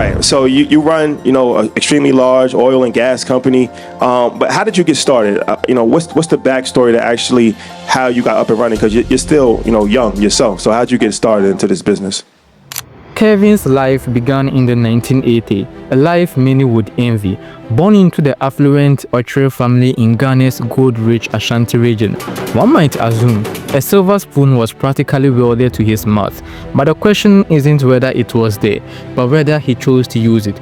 Right. So you run, an extremely large oil and gas company. But how did you get started? What's the backstory to actually how you got up and running? Because you're still, young yourself. So how'd you get started into this business? Kevin's life began in the 1980s, a life many would envy. Born into the affluent Ochre family in Ghana's gold-rich Ashanti region, one might assume a silver spoon was practically welded to his mouth. But the question isn't whether it was there, but whether he chose to use it.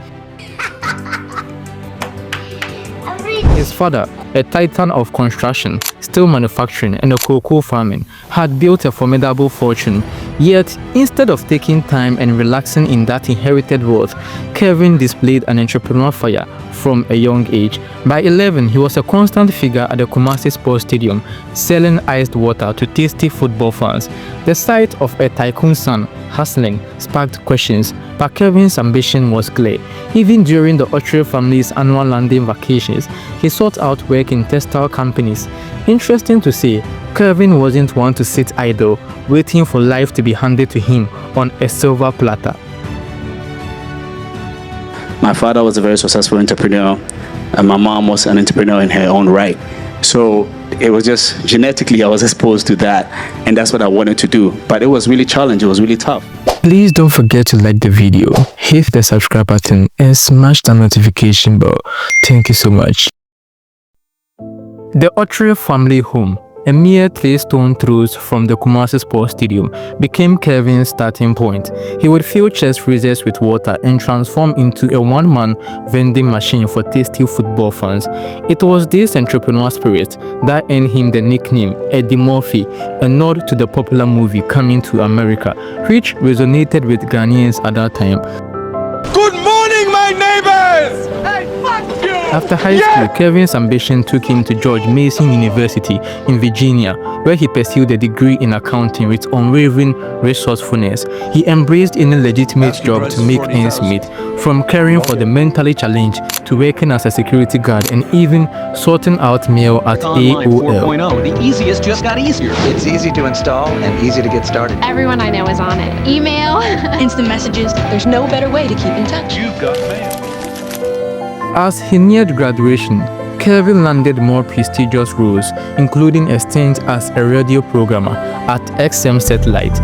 His father, a titan of construction, steel manufacturing, and cocoa farming, had built a formidable fortune. Yet, instead of taking time and relaxing in that inherited wealth, Kevin displayed an entrepreneurial fire from a young age. By 11, he was a constant figure at the Kumasi Sports Stadium, selling iced water to tasty football fans. The sight of a tycoon's son hustling sparked questions, but Kevin's ambition was clear. Even during the Ochre family's annual London vacations, he sought out work in textile companies. Interesting to say, Kevin wasn't one to sit idle, waiting for life to be handed to him on a silver platter. My father was a very successful entrepreneur, and my mom was an entrepreneur in her own right. So it was just genetically I was exposed to that, and that's what I wanted to do. But it was really challenging, it was really tough. Please don't forget to like the video, hit the subscribe button, and smash the notification bell. Thank you so much. The Ochre family home, a mere 3 stone throws from the Kumasi Sports Stadium, became Kevin's starting point. He would fill chest freezers with water and transform into a one-man vending machine for tasty football fans. It was this entrepreneurial spirit that earned him the nickname Eddie Murphy, a nod to the popular movie Coming to America, which resonated with Ghanaians at that time. Good morning, my neighbors! Hey, fuck you! After high school, Kevin's ambition took him to George Mason University in Virginia, where he pursued a degree in accounting with unwavering resourcefulness. He embraced any legitimate job to make ends meet, from caring for the mentally challenged to working as a security guard and even sorting out mail at AOL. The easiest just got easier. It's easy to install and easy to get started. Everyone I know is on it. Email, instant messages. There's no better way to keep in touch. You've got mail. As he neared graduation, Kevin landed more prestigious roles, including a stint as a radio programmer at XM Satellite.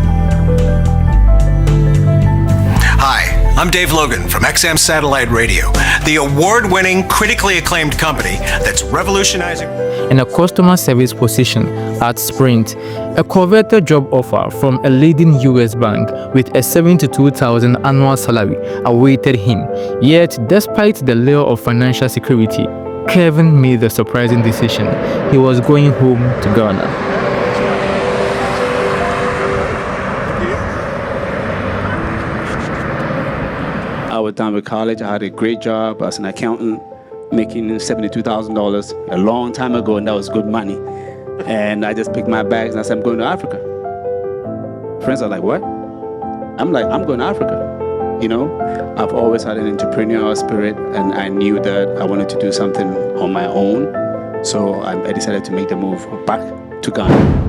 Hi, I'm Dave Logan from XM Satellite Radio, the award-winning, critically acclaimed company that's revolutionizing. And a customer service position at Sprint, a coveted job offer from a leading US bank with a $72,000 annual salary awaited him. Yet, despite the lure of financial security, Kevin made the surprising decision. He was going home to Ghana. I was done with college. I had a great job as an accountant, making $72,000 a long time ago, and that was good money. And I just picked my bags and I said, I'm going to Africa. Friends are like, what? I'm like, I'm going to Africa. I've always had an entrepreneurial spirit, and I knew that I wanted to do something on my own. So I decided to make the move back to Ghana.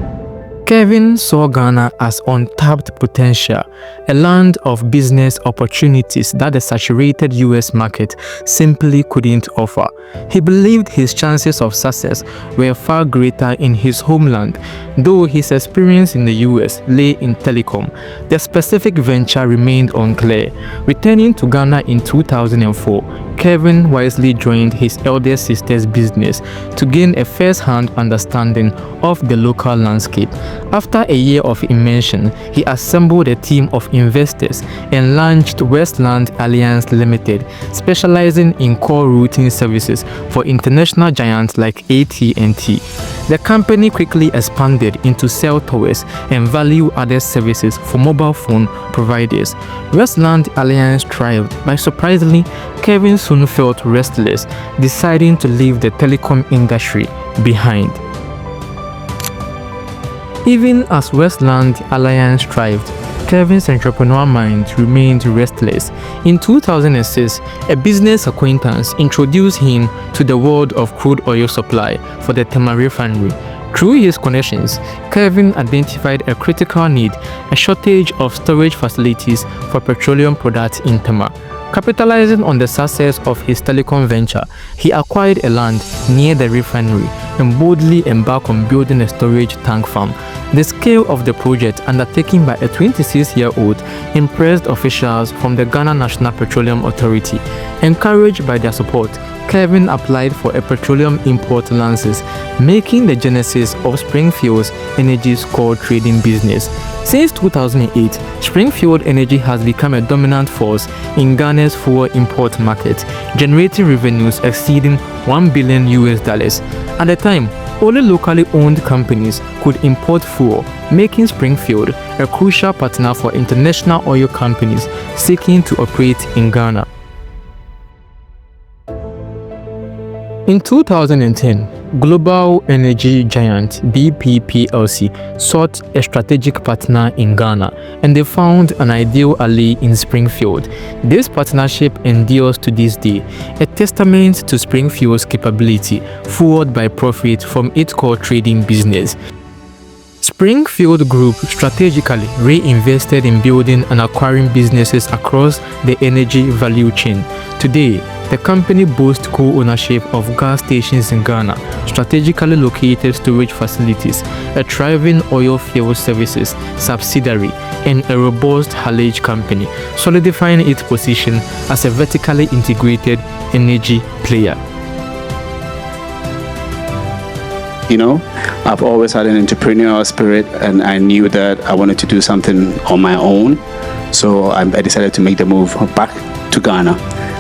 Kevin saw Ghana as untapped potential, a land of business opportunities that the saturated US market simply couldn't offer. He believed his chances of success were far greater in his homeland, though his experience in the US lay in telecom. The specific venture remained unclear. Returning to Ghana in 2004, Kevin wisely joined his elder sister's business to gain a first-hand understanding of the local landscape. After a year of immersion, he assembled a team of investors and launched Westland Alliance Limited, specializing in core routing services for international giants like AT&T. The company quickly expanded into cell towers and value-added services for mobile phone providers. Westland Alliance thrived, but surprisingly, Kevin soon felt restless, deciding to leave the telecom industry behind. Even as Westland Alliance thrived, Kevin's entrepreneurial mind remained restless. In 2006, a business acquaintance introduced him to the world of crude oil supply for the Tema refinery. Through his connections, Kevin identified a critical need, a shortage of storage facilities for petroleum products in Tema. Capitalizing on the success of his telecom venture, he acquired a land near the refinery and boldly embarked on building a storage tank farm. The scale of the project, undertaken by a 26-year-old, impressed officials from the Ghana National Petroleum Authority. Encouraged by their support, Kevin applied for a petroleum import license, making the genesis of Springfield's energy score trading business. Since 2008, Springfield Energy has become a dominant force in Ghana's fuel import market, generating revenues exceeding $1 billion. At the time, only locally owned companies could import fuel, making Springfield a crucial partner for international oil companies seeking to operate in Ghana. In 2010, global energy giant BP plc sought a strategic partner in Ghana, and they found an ideal ally in Springfield. This partnership endures to this day, a testament to Springfield's capability, fueled by profit from its core trading business. Springfield Group strategically reinvested in building and acquiring businesses across the energy value chain. Today, the company boasts co-ownership of gas stations in Ghana, strategically located storage facilities, a thriving oil field services subsidiary, and a robust haulage company, solidifying its position as a vertically integrated energy player. You know, I've always had an entrepreneurial spirit, and I knew that I wanted to do something on my own. So I decided to make the move back to Ghana.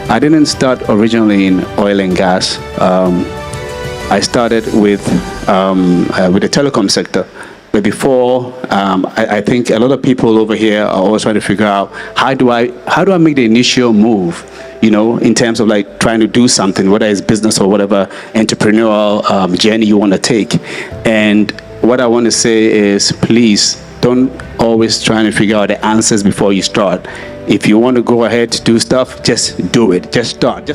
I didn't start originally in oil and gas. I started with the telecom sector. But before, I think a lot of people over here are always trying to figure out how do I make the initial move, you know, in terms of like trying to do something, whether it's business or whatever entrepreneurial journey you want to take. And what I want to say is, please don't always try to figure out the answers before you start. If you want to go ahead to do stuff, just do it. Just start.